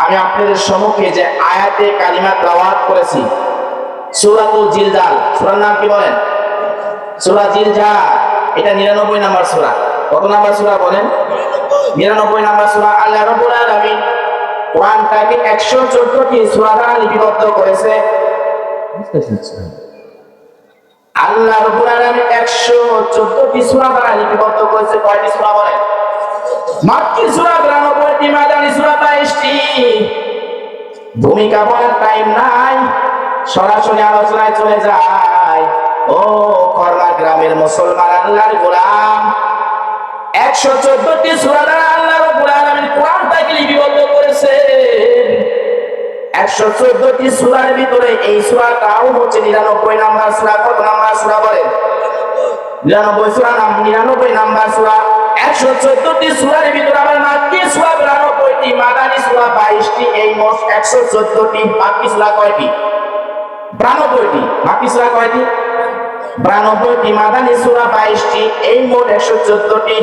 আমি আপনাদের সম্মুখে যে আয়াতে কালিমা তেলাওয়াত করেছি সূরাতুল জিলজাল, সূরার নাম কি বলেন? সূরা জিলজাল। এটা 99 নাম্বার সূরা। কত নাম্বার সূরা বলেন? 99 নাম্বার সূরা। আল্লাহ রাব্বুল আলামিন কোরআনটাকে 114টি সূরা দ্বারা লিপিবদ্ধ করেছে। আল্লাহ রাব্বুল আলামিন 114টি সূরা দ্বারা লিপিবদ্ধ করেছে। কয়টি সূরা বলেন? মাক্কি সূরা 92টি, মাদানী সূরা 22টি। ভূমিকা বলার টাইম নাই, সরাসরি আলোচনায় চলে যায়। ও খরমা গ্রামের মুসলমান আল্লাহর গোলাম, 114টি সূরা দ্বারা আল্লাহ রাব্বুল আলামিন কোরআনটাকে লিপিবদ্ধ করেছেন। 114টি সূরার ভিতরে এই সূরাটাও হচ্ছে 99 নাম্বার সূরা। কত নাম্বার সূরা বলেন? 99 সূরা, 99 নাম্বার সূরা। 114টি সূরার ভিতরে আবার মাক্কি সূরা 92টি, মাদানী সূরা 22টি। এই মোট 114টি। মাক্কি সূরা কয়টি? 92টি। মাক্কি সূরা কয়টি? 92টি, মাদানী সূরা 22টি। এই মোট 114টি।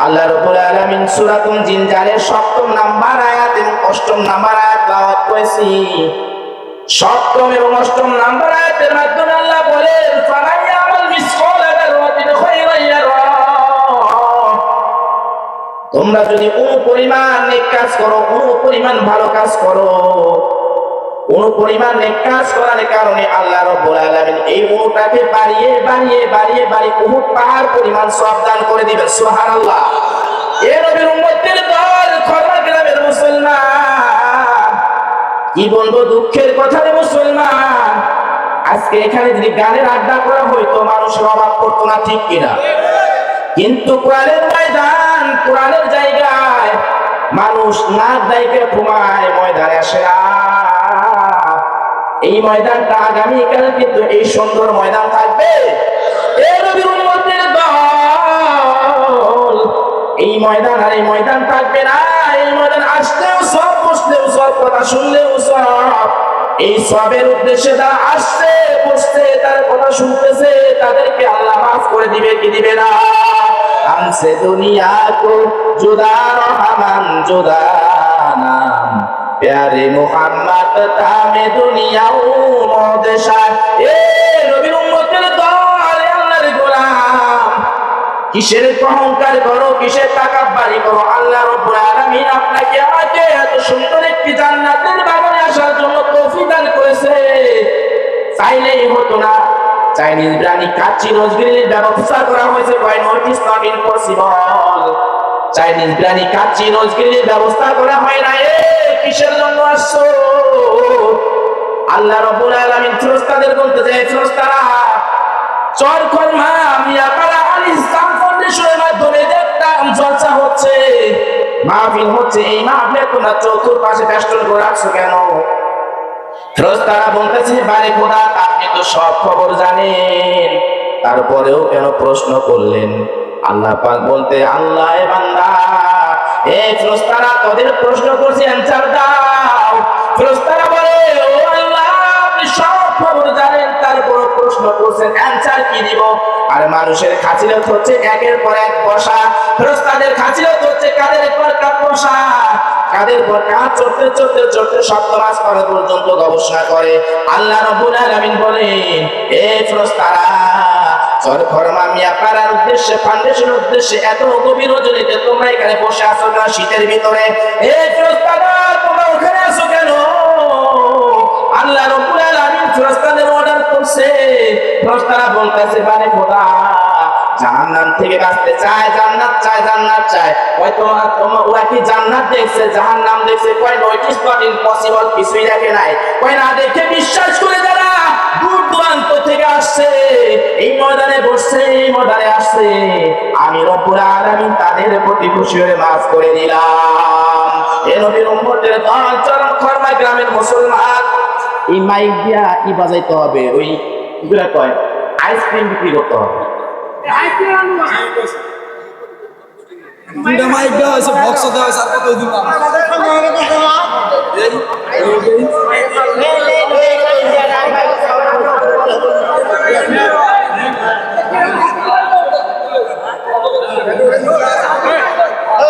আল্লাহ রাব্বুল আলামিন সূরাতুল জিলজালের 7ম নাম্বার আয়াত এবং 8ম নাম্বার আয়াত তেলাওয়াত করেছি। 7ম এবং 8ম নাম্বার আয়াতের মাধ্যমে আল্লাহ বলেন, ফামান ইয়ামাল মিসকালা যাররাতিন খায়রান ইয়ারা। তোমরা যদি পরিমাণ নেক কাজ করো, পরিমাণ ভালো কাজ করো, পরিমাণ নেক কাজ করার কারণে আল্লাহ রাব্বুল আলামিন এই অনুটাকে বাড়িয়ে বাড়িয়ে বাড়িয়ে বাড়িয়ে উহুদ পাহাড় পরিমাণ সওয়াব দান করে দিবেন। সুবহানাল্লাহ। এ নবীর উম্মতের দল, খরমা গ্রামের মুসলমান, কি বলবো দুঃখের কথা রে মুসলমান। আজকে এখানে যদি গানের আড্ডা করা হইতো মানুষের অভাব পড়তো না, ঠিক কিনা? কিন্তু কোরআনের ময়দান, কোরআনের জায়গায় মানুষ নাক দাইকে ঘুমায়, ময়দানে আসে না। এই ময়দানটা আগামীকাল কিন্তু এই সুন্দর ময়দান থাকবে। এই নবীর উম্মতের দল, এই ময়দান আর এই ময়দান থাকবে না। এই ময়দান আসলেও সব, বসলেও সব, কথা শুনলেও সব। এই সবের উদ্দেশ্যে যারা আসছে, বসছে, তার কথা শুনতেছে, তাদেরকে আল্লাহ মাফ করে দিবে কি দিবে না? हमसे दुनिया को जुदा रहमान जुदा नाम प्यारे मोहम्मद तामे दुनिया मोदेशा। ए নবীর উম্মতের দল, আল্লাহর গোলাম, কিসের অহংকার করো, কিসের তাকাব্বুরি করো? আল্লাহ রাব্বুল আলামিন আপনাকে আমাকে এত সুন্দর একটি জান্নাতের বাগানে আসার জন্য তৌফিক দান করেছে। চাইলেই হতো না। চাইনিজ বিরিয়ানি, কাচ্চি, রোজ গ্রিলের ব্যবস্থা করা হয়েছে। কয় no, it is not impossible. Chinese biryani, kacchi, রোজ গ্রিলের ব্যবস্থা করা হয় না। কিসের জন্য আসছো? আল্লাহ রাব্বুল আলামিন ফেরেশতাদের বলতে যায়, ফেরেশতারা চরখরমা মিয়াপাড়া আল ইসলাম ফাউন্ডেশনের মাধ্যমে একটা জলসা হচ্ছে, মাহফিল হচ্ছে। এই মাহফিলে তোমরা চতুর্পাশে বেষ্টন করে রাখছো কেন? ফেরেশতারা বলতেছে, বারে খোদা, আপনি তো সব খবর জানেন, তারপরেও কেন প্রশ্ন করলেন? আল্লাহ পাক বলতে, আল্লাহ এ বান্দা, এই ফেরেশতারা তোদের প্রশ্ন করছে, অ্যানসার দাও। ফেরেশতারা বলে, ও আল্লাহ, আপনি সব খবর জানেন, তারপরও প্রশ্ন করছেন, অ্যানসার কি দিব? আর মানুষের খাচিলত হচ্ছে একের পর এক বসা। ফেরেশতাদের খাচিলত হচ্ছে কাদের পর কাঁধ বসা, কাদের পর কাঁধ চড়তে চড়তে চড়তে সপ্তমাস করা পর্যন্ত গবেষণা করে। আল্লাহ রাব্বুল আলামিন বলেন, এ ফেরেশতারা, চরখরমা মিয়াপাড়ার উদ্দেশ্যে, ফাউন্ডেশনের উদ্দেশ্যে এত গভীর রজনীতে তোমরা এখানে বসে আছো না শীতের ভিতরে? এ ফেরেশতারা, তোমরা ওখানে আছো কেন? আল্লাহ রাব্বুল আলামিন ফেরেশতাদের অর্ডার করছে। ফেরেশতারা বলতেছে, বারে খোদা, জাহান্নাম থেকে বাঁচতে চায়, জান্নাত চায়, জান্নাত চায়। হয়তো ওরা কি জান্নাত দেখছে, জাহান্নাম দেখছে? কয় no, it is not impossible, কিছুই দেখে নাই। কয় না দেখে বিশ্বাস করে যারা দূর দূরান্ত থেকে আসছে, এই ময়দানে বসছে, এই ময়দানে আসছে, আমি রব্বুল আলামিন তাদের প্রতি খুশি হয়ে মাফ করে দিলাম। এ নবীর উম্মতের দল, চরম খরমা গ্রামের মুসলমান, এই মাইক দিয়া কি বাজাইতে হবে? ওই গুলা কয় আইসক্রিম বিক্রি করতে হবে। দুটা মাইক দেওয়া হয়েছে, বক্স দেওয়া হয়েছে, আর কত দিন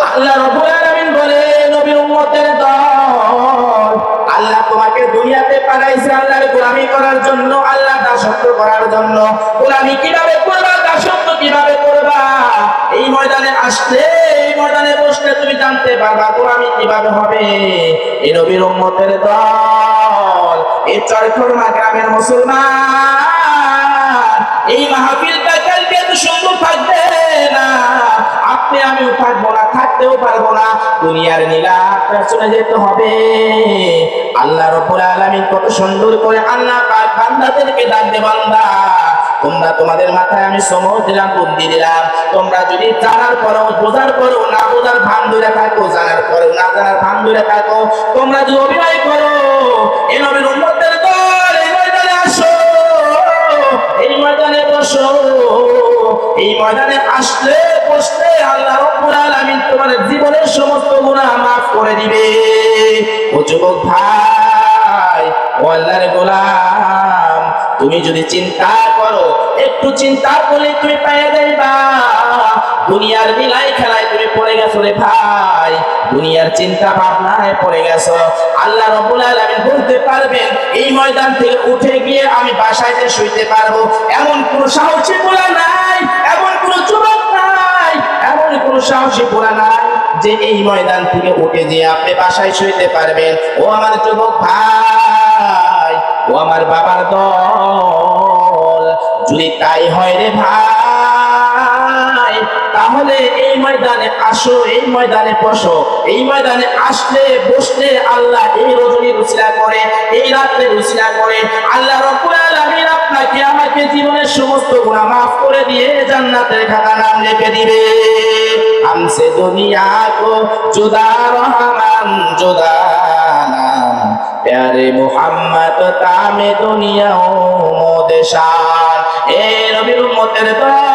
আল্লাহ রাব্বুল আলামিন বলে, নবীর উম্মতের দল, জন্য। গোলামি কিভাবে করবা, দাসত্ব কিভাবে করবা, এই ময়দানে আসলে, এই ময়দানে বসলে তুমি জানতে পারবা গোলামি কিভাবে হবে। এই নবীর উম্মতের দল, এই চরখরমা গ্রামের মুসলমান, এই মাহফিলটা কালকে এত সুন্দর থাকবে না, আপনি আমিও থাকবো না, থাকতেও পারবো না, দুনিয়ার নীলাটা চলে যেতে হবে। আল্লাহ রাব্বুল আলামিন কত সুন্দর করে আল্লাহ পাক বান্দাদেরকে ডাকতে, বান্দা তোমরা তোমাদের মাথায় আমি সময় দিলাম, বুদ্ধি দিলাম, তোমরা যদি জানার পরেও বোঝার পরেও না বোঝার ভান ধরে থাকো, জানার পরেও না জানার ভান ধরে থাকো, তোমরা যদি অভিনয় করো, এই নবীর উম্মতের দল এই ময়দানে আসো, এই ময়দানে বসো, এই ময়দানে আসলে বসলে আল্লাহ রাব্বুল আলামিন তোমার জীবনের সমস্ত গুনাহ মাফ করে দিবে। ও যুবক ভাই, ও আল্লাহর গোলাম, তুমি যদি চিন্তা করো, একটু চিন্তা করলে তুমি পেয়ে যাইবা দুনিয়ার মিলাই খেলায় তুমি পড়ে গেছো রে ভাই, দুনিয়ার চিন্তা ভাবনায় পড়ে গেছো। আল্লাহ রাব্বুল আলামিন বলতে পারবেন এই ময়দান থেকে উঠে গিয়ে আমি বাসায়তে শুইতে পারবো, এমন কোন সাহসী পোলা নাই, এমন কোন যুবক নাই, এমন কোন সাহসী পোলা নাই যে এই ময়দান থেকে উঠে গিয়ে আপনি বাসায় শুইতে পারবেন। ও আমার যুবক ভাই, ও আমার বাবার দল, যদি তাই হয় রে ভাই, তাহলে এই ময়দানে আসো, এই ময়দানে বসো, এই ময়দানে আসলে বসলে আল্লাহ এই রজনী রুসিলা করে, এই রাত্রে রুসিলা করে আল্লাহ রাব্বুল আলামিন আপনাকে আমাকে জীবনের সমস্ত গুনাহ মাফ করে দিয়ে জান্নাতের খাতা নাম লিখে দিবে। हमसे दुनिया को जुदा रहमान जुदा नाम, प्यारे मोहम्मद तामे दुनिया ओ मोदेशान। ए नबीर उम्मतेर दल,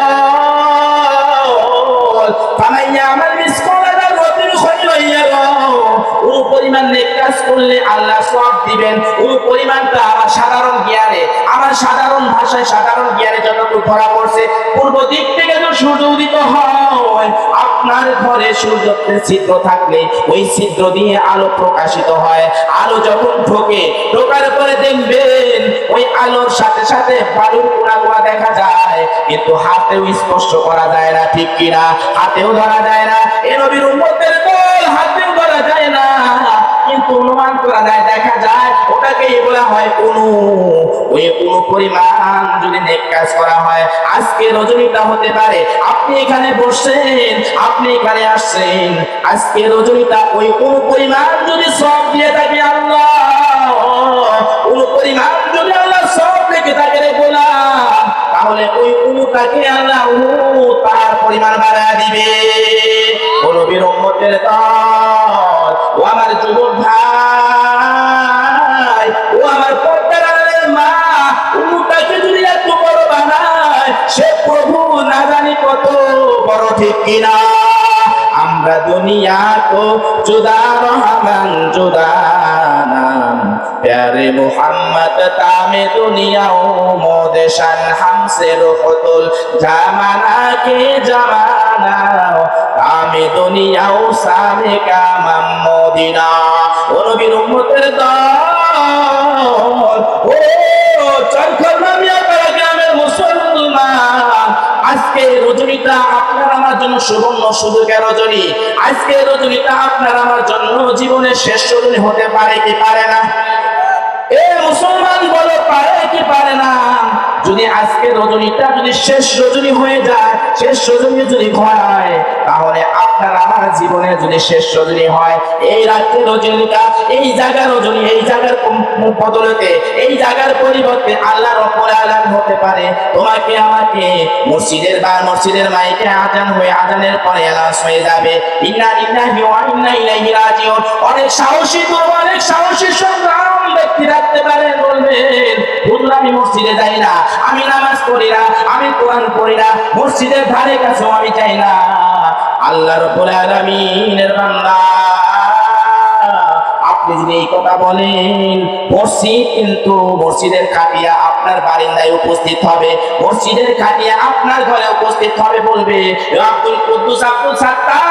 ফামাইয়া আমাল মিসকাল যাররাতিন খায়রান ইয়ারাহু, ওই পরিমাণ নেক কাজ করলে আল্লাহ সওয়াব দিবেন, ওই পরিমাণটা আমার সাধারণ জ্ঞানে, আমার সাধারণ ভাষায়, সাধারণ জ্ঞানে যতটুকু ধরা পড়ছে, পূর্ব দিক থেকে যখন সূর্য উদিত হয়, আপনার ঘরে সূর্যের ছিদ্র থাকলে ওই ছিদ্র দিয়ে আলো প্রকাশিত হয়, আলো যখন ঢোকে, ঢোকার পরে দেখবেন ওই আলোর সাথে সাথে বালুর কোণা দেখা যায়, কিন্তু হাতেও স্পর্শ করা যায় না, ঠিক কিনা? হাতেও ধরা যায় না। এ নবীর উম্মতের দল, হাতেও ধরা যায় না, কিন্তু অনুমান করা যায়, দেখা যায়, ওটাকেই বলা হয় অনু। ওই অনু পরিমাণ যদি নেক কাজ করা হয়, আজকে রজনীটা হতে পারে আপনি এখানে বসছেন, আপনি এখানে আসছেন, আজকে রজনীটা ওই অনু পরিমাণ যদি সব দিয়ে থাকে আল্লাহ, অনু পরিমাণ যদি আল্লাহ সব লেগে থাকে রে গোলাম, তাহলে ওই অনুটাকে আল্লাহ তার পরিমাণ বাড়ায় দিবে। ও নবীর উম্মতের দল, ও আমার যুবক ভাই, ও আমার পর্দার আড়ালের মা, অনুটাকে যদি এত বড় বানায়, সে প্রভু না জানি কত বড়, ঠিক কিনা? আমরা দুনিয়া কো জুদা রহমান জুদা নাম, प्यारे मोहम्मद तामे दुनिया ओ मोदेशान, हमसे रुखतुल जमाना के जमाना, तामे दुनिया ओ सामे का मदीना। ओ नबीर उम्मतेर दल, ও চরখরমা মিয়াপাড়া গ্রামের মুসলমান, আজকে রজনীটা আপনার আমার জন্য সুবর্ণ সুযোগের রজনী, আজকে রজনীটা আপনার আমার জন্য জীবনের শেষ রজনী হতে পারে কি পারে না? এ মুসলমান বলো, পারে কি পারে না? যদি আজকে রজনীটা যদি শেষ রজনী হয়ে যায়, শেষ রজনী যদি হয়, তাহলে আপনার আমার জীবনে যদি শেষ রজনী হয়, এই রাত্রে রজনীটা, এই জায়গার রজনী, এই জায়গার বদলতে, এই জায়গার পরিবর্তে আল্লাহ রাব্বুল আলামিন হতে পারে তোমাকে আমাকে মসজিদের মাইকে আজান হয়ে, আজানের পরে এলাচ হয়ে যাবে ইন্না লিল্লাহি ওয়া ইন্না ইলাইহি রাজিউন। অনেক সাহসী লোক, অনেক সাহসী সংগ্রাম ব্যক্তি রাখতে পারেন, বলবেন হুজুর আমি মসজিদে যাই না, আমি নামাজ পড়ি না, আমি কোরআন পড়ি না, মসজিদের ধারে কাছেও আমি যাই না। আল্লাহ রাব্বুল আলামিনের বান্দা, আপনি যদি এই কথা বলেন, মসজিদ কিন্তু মসজিদের খাটিয়া আপনার বারিন্দায় উপস্থিত হবে, মসজিদের খাটিয়া আপনার ঘরে উপস্থিত হবে, বলবে আব্দুল কুদ্দুস আব্দুল সাত্তার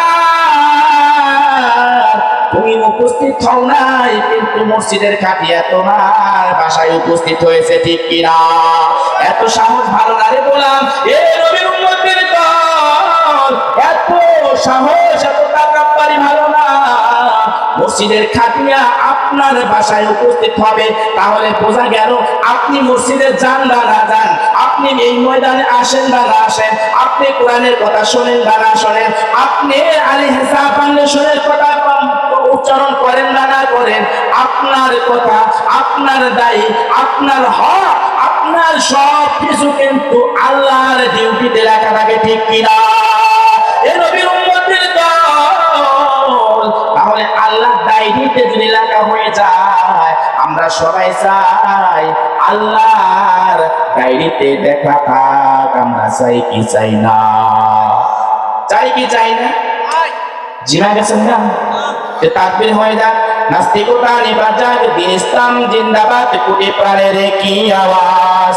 তুমি উপস্থিত হও নাই, কিন্তু মসজিদের খাটিয়া তোমার বাসায় উপস্থিত হয়েছে, ঠিক কিনা? এত সাহস ভালো না রে গোলাম, এ নবীর উম্মতের দল, এত সাহস, এত তাকাব্বুরি ভালো না। মসজিদের খাটিয়া আপনার বাসায় উপস্থিত হবে, তাহলে বোঝা গেল আপনি মসজিদে যান বা না যান, আপনি এই ময়দানে আসেন বা না আসেন, আপনি কোরআনের কথা শোনেন বা না শোনেন, আপনি আলাইহিস ফাউন্ডেশনের কথা উচ্চারণ করেন বা না করেন, আপনার কথা, আপনার দায়ী, আপনার হক, আপনার সব কিছু কিন্তু আল্লাহর ডিউটিতে লেখা থাকে, ঠিক কিনা? এ নবীর উম্মতের দল, তাহলে আল্লাহর ডায়েরিতে যদি লেখা হয়ে যায়, আমরা সবাই চাই আল্লাহর ডায়েরিতে দেখা থাক, আমরা চাই কি চাই না? চাই কি চাই না? জিমা গেছেন না? তাকবীর হয়ে যাক, নাস্তিকতা নিবাজ যাক, দিন ইসলাম জিন্দাবাদ, কোটি প্রাণের কি আওয়াজ।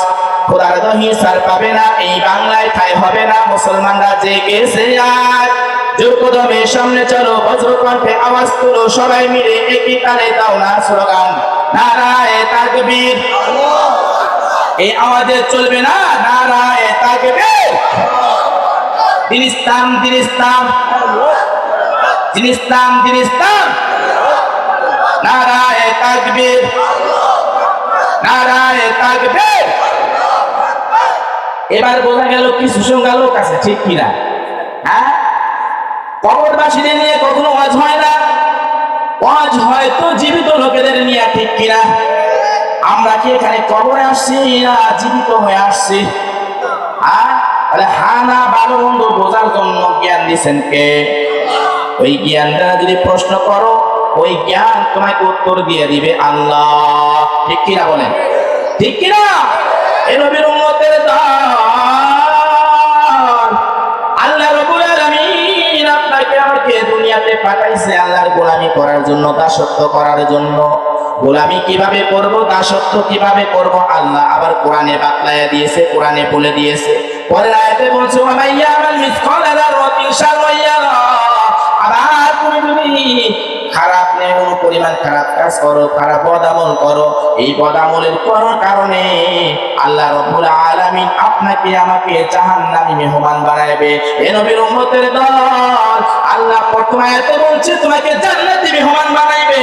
খোদার দহি সার পাবে না, এই বাংলায় ঠাই হবে না, মুসলমানরা জেগেছে আজ। জোরকদমে সামনে চলো, বজ্রকণ্ঠে আওয়াজ তুলো, সবাই মিলে একই তালে দাও না স্লোগান, নারায়ে তাকবীর। এই আওয়াজে চলবে না, নারায়ে তাকবীর। দিন ইসলাম, দিন ইসলাম, দিন ইসলাম, দিন ইসলাম, নারায়ে তাকবীর, নারায়ে তাকবীর। এবার বোঝা গেল কিছু সংখ্যা লোক আছে, ঠিক কিনা? হ্যাঁ, কবরবাসীদের নিয়ে কখনো ওয়াজ হয় না, ওয়াজ হয়তো জীবিত লোকেদের নিয়ে, ঠিক কিনা? আমরা কি এখানে কবরে আসছি না জীবিত হয়ে আসছি? হানা ভালো মন্দ বোঝার জন্য জ্ঞান দিচ্ছেন কে? ওই জ্ঞানটা যদি প্রশ্ন করো, ওই জ্ঞান তোমাকে উত্তর দিয়ে দিবে আল্লাহ, ঠিক কিনা বলেন? ঠিক কিনা? এই নবীর উম্মতের দল, আল্লাহ রাব্বুল আলামিন আপনাকে আমাকে দুনিয়াতে পাঠাইছে আল্লাহর গোলামি করার জন্য, দাসত্ব করার জন্য। গোলামি কিভাবে করব, দাসত্ব কিভাবে করব, আল্লাহ আবার কোরআনে বাতলায়া দিয়েছে, কোরআনে বলে দিয়েছে। পরের আয়াতে বলছে, ওয়া মাইয়ামাল মিসকালা যাররাতিন শাররান ইয়ারা। আবার তুমি যদি খারাপ নেই, কোনো পরিমাণ খারাপ কাজ করো, খারাপ বদামল করো, এই বদামলের কারণে আল্লাহ রাব্বুল আলামিন আপনাকে আমাকে জাহান্নামী মেহমান বানাবে। এ নবীর উম্মতের দল, আল্লাহ প্রথম আয়াতে বলছে তোমাকে জান্নাতি মেহমান বানাইবে,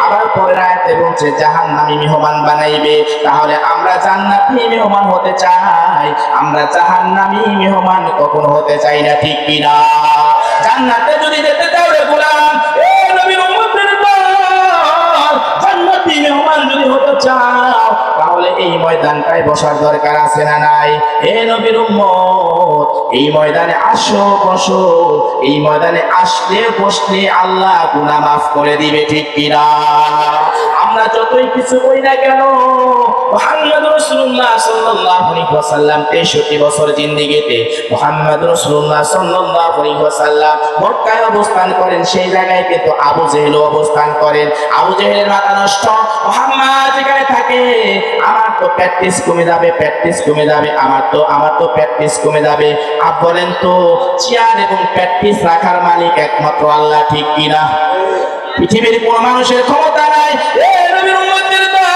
আবার পরের আয়াতে বলছে জাহান্নামী মেহমান বানাইবে। তাহলে আমরা জান্নাতি মেহমান হতে চাই, আমরা জাহান্নামী মেহমান কখনো হতে চাই না, ঠিক কিনা? জান্নাতে যদি যেতে চাও রে গোলাম, এ নবীর উম্মতের দল, জান্নাতি মেহমান যদি হতে চাও, তাহলে এই ময়দানটায় বসার দরকার আছে না নাই? এ নবীর উম্মত, এই ময়দানে আসো, বসো। এই ময়দানে আসলে বসলে আল্লাহ গুনাহ মাফ করে দিবে, ঠিক কিনা? আমরা যতই কিছু কই না কেন, মুহাম্মদ রাসূলুল্লাহ সাল্লাল্লাহু আলাইহি ওয়াসাল্লাম 63 বছর জিন্দেগিতে মুহাম্মদ রাসূলুল্লাহ সাল্লাল্লাহু আলাইহি ওয়াসাল্লাম মক্কায় অবস্থান করেন, সেই জায়গায় কিন্তু আবু জেহেল অবস্থান করেন। আবু জেহেলের মাথা নষ্ট, মুহাম্মদ যেখানে থাকে আমার তো প্র্যাকটিস কমে যাবে, প্র্যাকটিস কমে যাবে, আমার তো প্র্যাকটিস কমে যাবে। বলেন তো, চেয়ার এবং প্র্যাকটিস রাখার মালিক একমাত্র আল্লাহ, ঠিক কিনা? পৃথিবীর কোন মানুষের ক্ষমতা নাই। এ নবীর উম্মতের দল,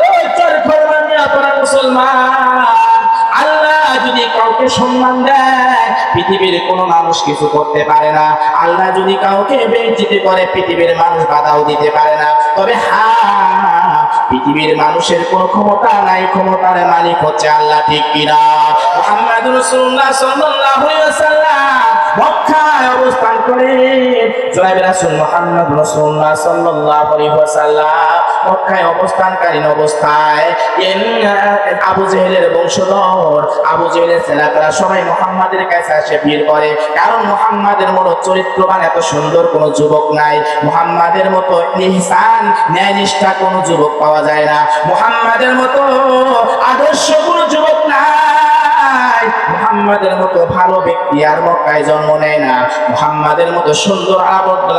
ওই চরফরমানি আপনারা মুসলমান, আল্লাহ যদি কাউকে সম্মান দেয়, পৃথিবীর কোন মানুষ কিছু করতে পারে না। আল্লাহ যদি কাউকে বেইজ্জতি করে, পৃথিবীর মানুষ বাধাও দিতে পারে না। তবে হ্যাঁ, পৃথিবীর মানুষের কোন ক্ষমতা নাই, ক্ষমতার মালিক হচ্ছে আল্লাহ, ঠিক কিনা? মুহাম্মদুর রাসূলুল্লাহ সাল্লাল্লাহু আলাইহি ওয়াসাল্লাম মক্কায় অবস্থান করে, জনাবে রাসূল মুহাম্মদ রাসূলুল্লাহ সাল্লাল্লাহু আলাইহি ওয়াসাল্লাম মক্কায় অবস্থানকালীন অবস্থায় আবু জেহেলের বংশধর, আবু জেহেলের ছেলেরা সবাই মুহাম্মাদের কাছে এসে ভিড় করে, কারণ মুহাম্মাদের মতো চরিত্রবান এত সুন্দর কোনো যুবক নাই, মুহাম্মাদের মতো ইহসান ন্যায়নিষ্ঠা কোনো যুবক পাওয়া যায় না, মুহাম্মাদের মতো আদর্শ কোনো যুবক নাই, মুহাম্মাদের মতো ভালো ব্যক্তি আর মক্কায় জন্ম নেয় না, মুহাম্মাদের মতো সুন্দর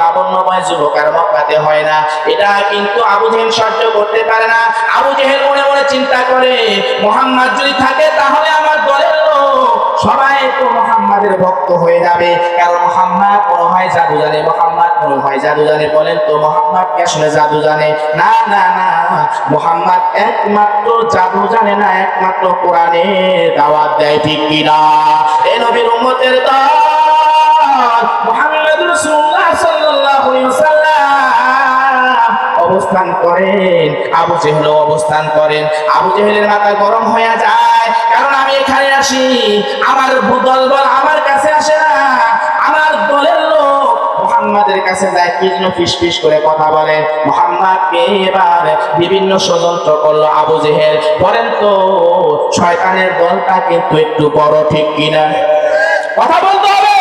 লাবণ্যময় যুবক আর মক্কাতে হয় না। এটা কিন্তু আবু জেহেল সহ্য করতে পারে না। আবু জেহেল মনে মনে চিন্তা করে, মুহাম্মদ যদি থাকে তাহলে আমার দলের লোক সবাই তো মুহাম্মাদের ভক্ত হয়ে যাবে, কারণ মুহাম্মদ মনে হয় জাদু জানে, মুহাম্মদ মনে হয় জাদু জানে। বলেন তো মুহাম্মদ কি আসলে জাদু জানে? না না না, মুহাম্মদ একমাত্র জাদু জানে না, একমাত্র কোরআনের দাওয়াত দেয়, ঠিক কিনা? এই নবীর উম্মতের দল মুহাম্মদ রাসূলুল্লাহ সাল্লাল্লাহু আলাইহি ওয়াসাল্লাম অবস্থান করেন, আবু জেহেল অবস্থান করেন। আবু জেহেলের মাথা গরম হয়ে যায়, কারণ আমি এখানে আসি, আমার দলবল আমার কাছে আসে না, আমার দলের লোক মুহাম্মাদের কাছে যায়, কি যেন ফিসফিস করে কথা বলে। মুহাম্মাদকে এবার বিভিন্ন ষড়যন্ত্র করলো আবু জেহেল। বলেন তো শয়তানের দলটা কিন্তু একটু বড়, ঠিক কিনা? কথা বলতে হবে।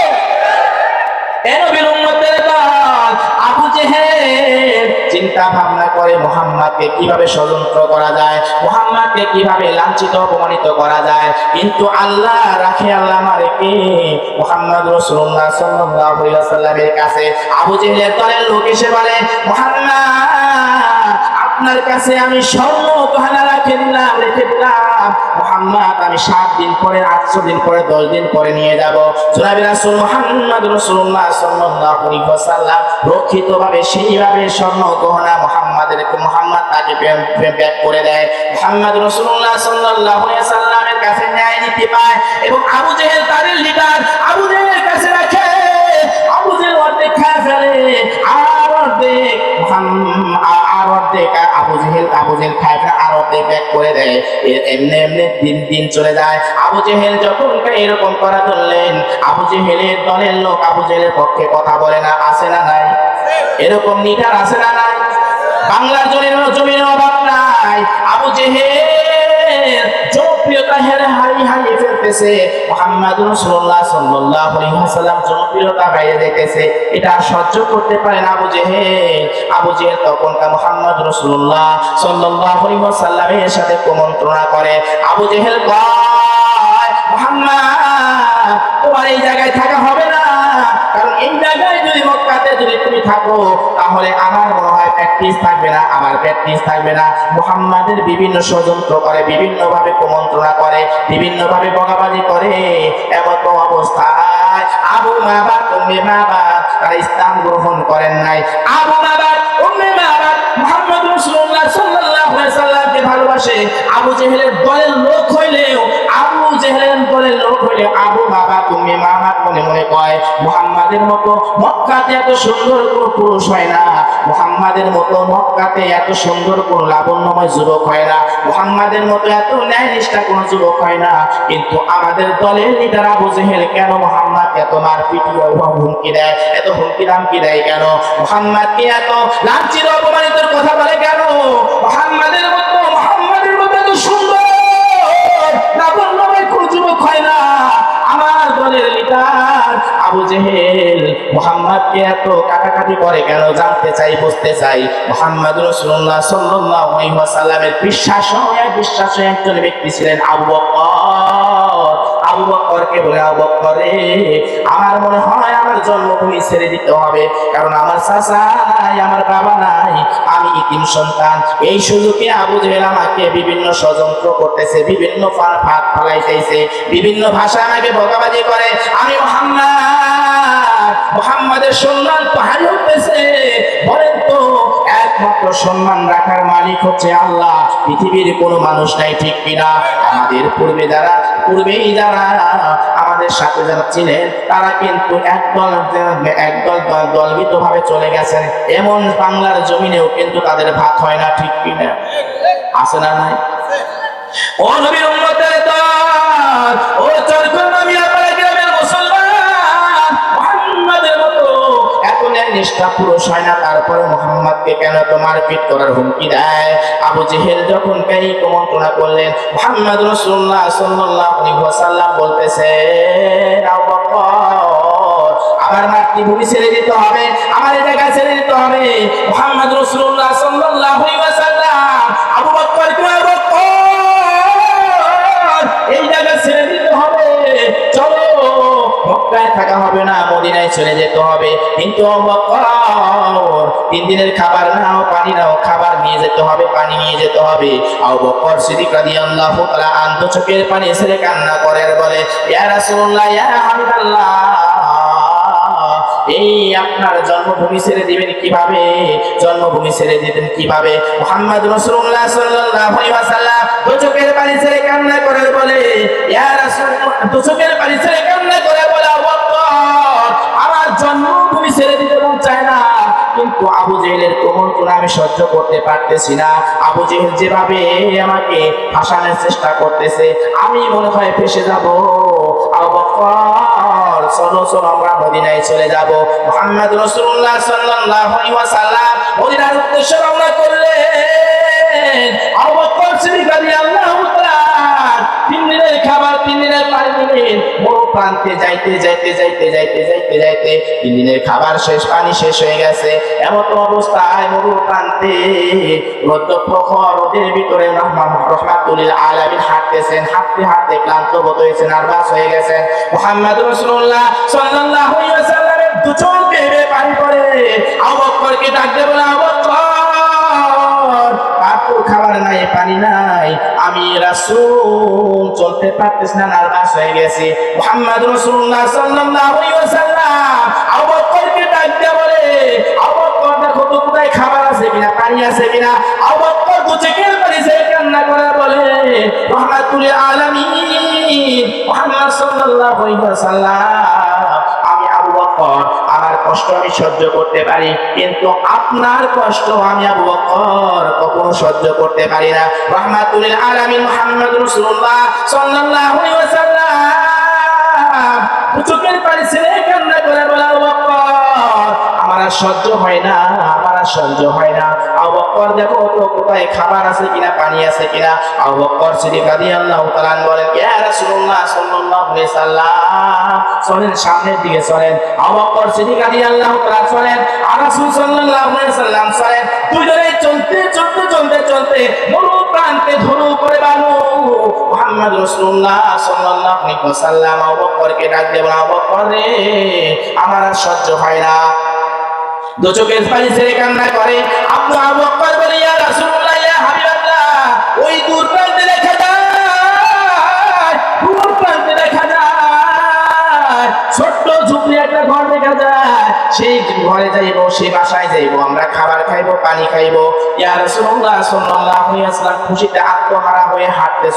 এই নবীর উম্মতের দল আবু জেহেল চিন্তা ভাবনা করে মুহাম্মাদকে কিভাবে ষড়যন্ত্র করা যায়, মুহাম্মাদকে কিভাবে লাঞ্ছিত অপমানিত করা যায়। কিন্তু আল্লাহ রাখে, আল্লাহ মারেকে মুহাম্মদ রাসূলুল্লাহ সাল্লাল্লাহু আলাইহি ওয়াসাল্লামের কাছে আবু জেহেলের দলের লোক এসে বলে, মুহাম্মদ আপনার কাছে আমি স্বর্ণ গহনা রাখেন না, রেখে দিলাম। মুহাম্মদ আমি 7 দিন পরে, 800 দিন পরে, 10 দিন পরে নিয়ে যাব। জনাবে রাসূল মুহাম্মদ রাসূলুল্লাহ সাল্লাল্লাহু আলাইহি ওয়াসাল্লাম রক্ষিতভাবে সেইভাবে স্বর্ণ গহনা মুহাম্মদ তাকে ব্যাগ করে দেয়। মুহাম্মদ রাসূলুল্লাহ সাল্লাল্লাহু আলাইহি ওয়াসাল্লামের কাছে ন্যায় নীতি পায়, এবং আবু জেহেল তাদের লিডার আবু জেহেলের কাছে রাখে। আবু জেহেল অর্ধেক খায় ফেলে, আর অর্ধেক আবু জেহেল খায় ফেলে, আর অর্ধেক ব্যাগ করে দেয়। এমনি এমনি দিন চলে যায়। আবু জেহেল যখন এরকম করা ধরলেন, আবু জেহেলের দলের লোক আবু জেহেলের পক্ষে কথা বলে না, আছে না নাই? এরকম নিটার আছে না নাই? বাংলার জমিনের অভাব নাই। আবু জেহেল জনপ্রিয়তা হারিয়ে ফেলতেছে, মুহাম্মদ রাসূলুল্লাহ সাল্লাল্লাহু আলাইহি ওয়াসাল্লাম জনপ্রিয়তা বাইরে যাইতেছে, এটা সহ্য করতে পারে না আবু জেহেল। আবু জেহেল তখন মুহাম্মদ রাসূলুল্লাহ সাল্লাল্লাহু আলাইহি ওয়াসাল্লামের সাথে কুমন্ত্রণা করে। আবু জেহেল কয়, মুহাম্মদ তোমার এই জায়গায় থাকা হবে না, কারণ এই জায়গায় যদি মক্কাতে যদি তুমি থাকো, তাহলে আমার মনে হয় প্র্যাকটিস থাকবে না, আমার প্র্যাকটিস থাকবে না। মুহাম্মাদের বিভিন্ন ষড়যন্ত্র করে, বিভিন্ন ভাবে কুমন্ত্রণা করে, বিভিন্ন ভাবে বগাবাজি করে। এমন অবস্থায় আবু মাবাদ উম্মে মাবাদ তারা ইসলাম গ্রহণ করেন নাই। আবু মাবাদ উম্মে মাবাদ মুহাম্মদ রাসূলুল্লাহ সাল্লাল্লাহু আলাইহি সাল্লামকে ভালোবাসে। আবু জেহেলের দলের লোক হইলেও, আবু মাবাদ উম্মে মাবাদ মনে মনে কয়, মুহাম্মাদের মতো মক্কাতে এত সুন্দর কোন পুরুষ হয় না, মুহাম্মাদের মতো মক্কাতে এত সুন্দর কোন লাবণ্যময় যুবক হয় না, মুহাম্মাদের মতো এত ন্যায়নিষ্ঠা কোন যুবক হয় না। কিন্তু আমাদের দলের লিডার আবু জেহেল কেন মুহাম্মাদকে এত মারপিটি হুমকি দেয়, এত হুমকি দামকি দেয় কেন? মুহাম্মাদকে এত লাঞ্ছিত অপমানিতের কথা বলে কেন? মুহাম্মাদের মতো এত সুন্দর লাবণ্যময় কোন যুবক হয় না। আমার দলের লিডার আবু জেহেল মুহাম্মাদকে এত কাটাকাটি করে কেন? জানতে চাই, বুঝতে চাই। মুহাম্মদ রাসূলুল্লাহ সাল্লাল্লাহু আলাইহি ওয়াসাল্লামের বিশ্বাসী একজন ব্যক্তি ছিলেন আবু বকর। আবু বকরকে বলে, আবু বকর রে, আমার মনে হয় আমার জন্মভূমি ছেড়ে দিতে হবে, কারণ আমার চাচা নাই, আমার বাবা নাই, আমি ইতিম সন্তান। এই সুযোগে আবু জেহেল আমাকে বিভিন্ন ষড়যন্ত্র করতেছে, বিভিন্ন ফাঁদ ফালাইতেছে, বিভিন্ন ভাষা আমাকে বকাবাজি করে। আমি মুহাম্মাদের সম্মান তো হারিয়ে উঠতেছে। বলেন তো একমাত্র সম্মান রাখার মালিক হচ্ছে আল্লাহ, পৃথিবীর কোনো মানুষ নাই, ঠিক কিনা? আমাদের পূর্বেই যারা আমাদের সাথে যারা ছিলেন, তারা কিন্তু একদল দলগত ভাবে চলে গেছেন। এমন বাংলার জমিনেও কিন্তু তাদের ভাত হয় না, ঠিক কিনা? আছে না নাই? ও নবীর উম্মতের দল, ও চরকর্মী আপনারা গ্রামের মুসলমান, মুহাম্মাদের মতো এত নিষ্ঠা পুরুষ হয় না, তারপরে মুহাম্মাদকে কেন তো মারপিট করার হুমকি দেয়? আবু জেহেল যখন এই কুমন্ত্রণা করলেন, মুহাম্মদ রাসূলুল্লাহ সাল্লাল্লাহু আলাইহি ওয়াসাল্লাম বলতেছে, আবু বকর আমার মাতৃভূমি ছেড়ে দিতে হবে, আমার এই জায়গা ছেড়ে দিতে হবে। মুহাম্মদ রাসূলুল্লাহ সাল্লাল্লাহু আলাইহি ওয়াসাল্লাম আবু বকরকে, আবু বকর এই জায়গা ছেড়ে দিতে হবে, চলো মক্কায় থাকা হবে না, মদিনায় চলে যেতে হবে। কিন্তু আবু বকর তিন দিনের খাবার নাও, পানি নাও, খাবার নিয়ে যেতে হবে, পানি নিয়ে যেতে হবে। আবু বকর সিদ্দিক রাদিয়াল্লাহু তাআলা আনন্দ চোখের পানি ছেড়ে কান্না করে আর বলে, ইয়া রাসূলুল্লাহ, ইয়া হাবিবাল্লাহ, এই আপনার জন্মভূমি ছেড়ে দিবেন কিভাবে? জন্মভূমি ছেড়ে দিবেন কিভাবে? মুহাম্মদ রাসূলুল্লাহ সাল্লাল্লাহু আলাইহি ওয়াসাল্লাম দু চোখের পানি ছেড়ে কান্না করে বলে, ইয়া রাসূলুল্লাহ, দু চোখের পানি ছেড়ে কান্না করে বলে, আবু বকর, আমার জন্মভূমি ছেড়ে দিতে মন চায় না, কিন্তু আবু জেহেলের কুমন্ত্রণা আমি সহ্য করতে পারতেছি না। আবু জেহেল যেভাবে আমাকে ফাঁসানোর চেষ্টা করতেছে, আমি মনে হয় ফেঁসে যাব। আবু বকর, চলো চলো আমরা মদিনায় চলে যাব। মুহাম্মদ রাসূলুল্লাহ সাল্লাল্লাহু আলাইহি ওয়াসাল্লাম মদিনার উদ্দেশ্যে রওনা করলেন। আবু বকর সিদ্দিক রাদিয়াল্লাহু তাআলা তিন দিনের খাবার, তিন দিনের পানি নিলেন। মরু প্রান্তে যাইতে যাইতে যাইতে যাইতে যাইতে যাইতে তিন দিনের খাবার শেষ, পানি শেষ হয়ে গেছে। এমন অবস্থায় মরু প্রান্তে রোদ্রপ্রখর রোদের ভিতরে রহমাতুল লিল আলামিন হাঁটতেছেন। হাঁটতে হাঁটতে ক্লান্ত বোধ হয়েছেন, নার্ভাস হয়ে গেছেন। মুহাম্মদ রাসূলুল্লাহ সাল্লাল্লাহু আলাইহি ওয়াসাল্লামের দু চোখ বেয়ে পানি পড়ে। আবু বকরকে ডাক দিয়ে বলে, আবু বকর, আর তো খাবার নাই, পানি নাই, আমি রাসূল চলতে পারতেছি না, নার্ভাস হয়ে গেছি। মুহাম্মদ রাসূলুল্লাহ সাল্লাল্লাহু আলাইহি ওয়াসাল্লাম আবু বকরকে ডাক দিয়ে বলে, আবু বকর, দেখো তো কোথায় খাবার আছে কিনা, পানি আছে কিনা। আবু বকর দু চোখের পানি ছেড়ে কান্না করে বলে, রাহমাতুল লিল আলামিন মুহাম্মদ সাল্লাল্লাহু আলাইহি ওয়াসাল্লাম, আমি আবু বকর, আমার কষ্ট আমি সহ্য করতে পারি, কিন্তু আপনার কষ্ট আমি আবু বকর কখনো সহ্য করতে পারি না। রাহমাতুল লিল আলামিন মুহাম্মদ রাসূলুল্লাহ সাল্লাল্লাহু আলাইহি ওয়াসাল্লাম চোখের পানি ছেড়ে কান্না করে বলে, আবু বকর, আমার আর সহ্য হয় না, আমার আর সহ্য হয় না। আবু বকর, দেখো তো কোথায় খাবার আছে কিনা, পানি আছে কিনা। আবু বকর সিদ্দিক রাদিয়াল্লাহু তাআলা বলেন, ইয়া রাসূলুল্লাহ সাল্লাল্লাহু আলাইহি ওয়াসাল্লাম, চলেন, সামনের দিকে চলেন। আবু বকর সিদ্দিক রাদিয়াল্লাহু তাআলা চলেন, আর রাসূল সাল্লাল্লাহু আলাইহি ওয়াসাল্লাম চলেন। দুইজনে চলতে চলতে চলতে চলতে মরু প্রান্তে ধরু করে বালু। মুহাম্মদ রাসূলুল্লাহ সাল্লাল্লাহু আলাইহি ওয়াসাল্লাম আবু বকরকে ডাক দিয়ে বলে, আবু বকর রে, আমার আর সহ্য হয় না। দু চোখের পানি ছেড়ে কান্না করে আবু বকর বলে, ইয়া রাসূলুল্লাহ, ইয়া হাবিবাল্লাহ, ওই দূর প্রান্তে দেখা যায়, দূর প্রান্তে দেখা যায় ছোট্ট ঝুপড়ি একটা ঘর দেখা যায়, সেই ঘরে যাইবো, সেই বাসায় যাইবো, আমরা খাবার খাইবো, পানি খাইবো। ইয়া রাসূলুল্লাহ সাল্লাল্লাহু আলাইহি ওয়াসাল্লাম খুশিতে আত্মহারা হয়ে হাঁটতে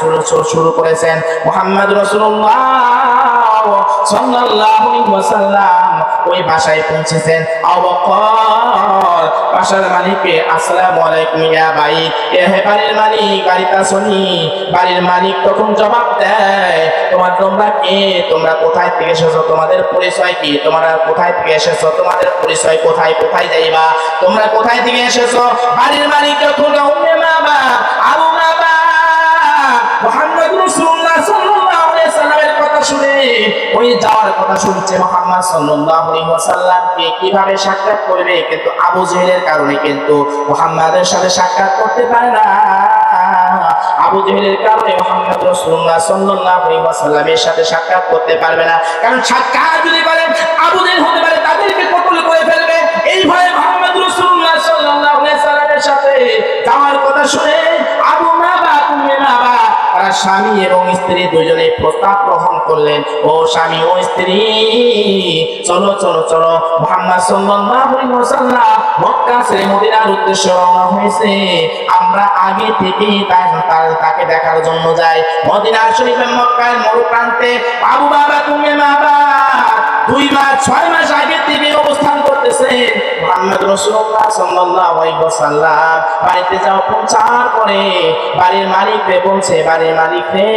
শুরু করেছেন। মুহাম্মদ রাসূলুল্লাহ সাল্লাল্লাহু আলাইহি ওয়াসাল্লাম ওই বাসায় পৌঁছেছেন। আবু বকর বাসার মালিককে, আসসালামু আলাইকুম ইয়া ভাই, এ হে বাড়ির মালিক, বাড়িতে আসনি? বাড়ির মালিক তখন জবাব দেয়, তোমরা কে, তোমরা কোথায় থেকে এসেছো, তোমাদের পরিচয় কি, তোমরা কোথায় থেকে এসেছো, তোমাদের পরিচয় কোথায়, কোথায় যাইবা, তোমরা কোথায় থেকে এসেছো? বাড়ির মালিক যখন উম্মে মাবা, আবু মাবা, মুহাম্মদ রাসূলুল্লাহ সাল্লাল্লাহু আলাইহি ওয়াসাল্লামের কথা শুনে, ওই যাওয়ার কথা শুনছে মুহাম্মদ সাল্লাল্লাহু আলাইহি ওয়াসাল্লামকে কিভাবে সাক্ষাৎ করবে, কিন্তু আবু জেহেলের কারণে কিন্তু মুহাম্মাদের সাথে সাক্ষাৎ করতে পারে না। আবু জেহেলের কারণে মুহাম্মদ রাসূলুল্লাহ সাল্লাল্লাহু আলাইহি ওয়াসাল্লামের সাথে সাক্ষাৎ করতে পারবে না, কারণ সাক্ষাৎ যদি করেন আবু জেহেল হতে পারে তাদেরকে কতল করে ফেলবে। এই ভয়ে মুহাম্মদ রাসূলুল্লাহ সাল্লাল্লাহু আলাইহি ওয়াসাল্লামের সাথে যাওয়ার কথা শুনে আবু মাবা, উম্মে মাবা, তারা স্বামী এবং স্ত্রী দুজনে প্রস্তাব গ্রহণ করলেন, ও স্বামী ও স্ত্রী, চলো চলো চলো, মুহাম্মদ সাল্লাল্লাহু আলাইহি ওয়াসাল্লাম মক্কা ছেড়ে মদিনার উদ্দেশ্যে রওনা হয়েছে, আমরা আগে থেকেই তাকে দেখার জন্য যাই। মদিনা শরীফের মক্কার মরু প্রান্তে আবু বাবা, তুমি বাবা 2 মাস 6 মাস আগে থেকে অবস্থান করতেছে। মুহাম্মদ রাসূলুল্লাহ সাল্লাল্লাহু আলাইহি ওয়াসাল্লাম বাড়িতে যাও, পৌঁছার পরে বাড়ির মালিককে বলছে, বাড়ির মালিক রে,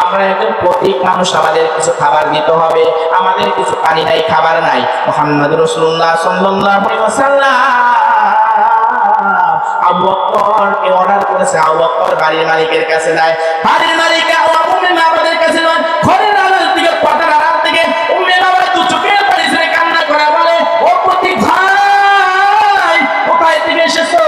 আমরা একজন প্রতীক মানুষ, আমাদের কিছু খাবার দিতে হবে, আমাদের কিছু পানি নাই, খাবার নাই। মুহাম্মদ রাসূলুল্লাহ সাল্লাল্লাহু আলাইহি ওয়াসাল্লাম আবু বকরকে অর্ডার করেছে, আবু বকর বাড়ির মালিকের কাছে যায়। বাড়ির মালিক উম্মে মাবাদের কাছে নয়, ঘরের আড়াল থেকে, পর্দার আড়াল থেকে উম্মে মাবা দু চোখের পানি ছেড়ে কান্না করে বলে, ও প্রতীক ভাই, কোথায় থেকে এসেছো,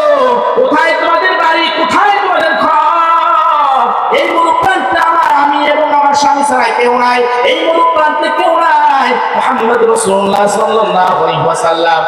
কোথায় তোমাদের বাড়ি, কোথায় তোমাদের ঘর? এই মরু প্রান্তে আমি এবং আমার স্বামী ছাড়া কেউ নাই, এই মরু প্রান্তে কেউ নাই। মুহাম্মদ রাসূলুল্লাহ সাল্লাল্লাহু আলাইহি ওয়াসাল্লাম